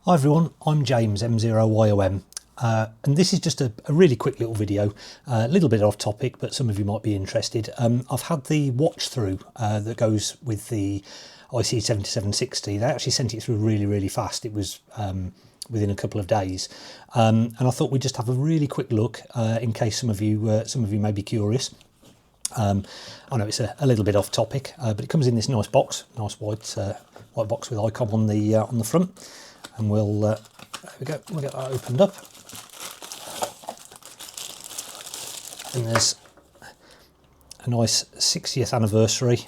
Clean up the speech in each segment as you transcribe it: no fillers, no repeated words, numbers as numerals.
Hi everyone, I'm James M0YOM and this is just a really quick little video, a little bit off topic but some of you might be interested. I've had the watch through that goes with the IC-7760. They actually sent it through really fast. It was within a couple of days, and I thought we'd just have a really quick look in case some of you may be curious. I know it's a little bit off topic, but it comes in this nice box, nice white box with ICOM on the front. And we'll there we go, we'll get that opened up, and there's a nice 60th anniversary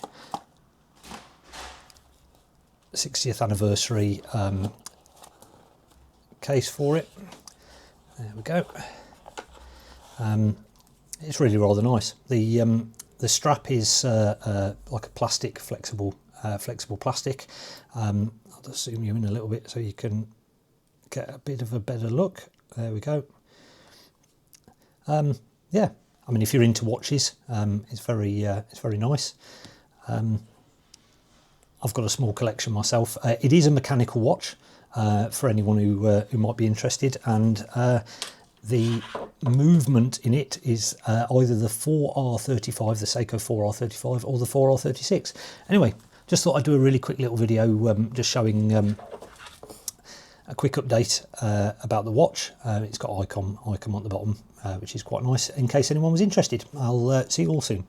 case for it. There we go. It's really rather nice. The strap is like a plastic, flexible plastic. I'll just zoom you in a little bit so you can get a bit of a better look. There we go. Yeah, I mean, if you're into watches, it's very nice. I've got a small collection myself. It is a mechanical watch for anyone who might be interested, and the movement in it is either the 4R35, the Seiko 4R35, or the 4R36. Anyway, just thought I'd do a really quick little video just showing a quick update about the watch. It's got ICOM on the bottom, which is quite nice, in case anyone was interested. I'll see you all soon.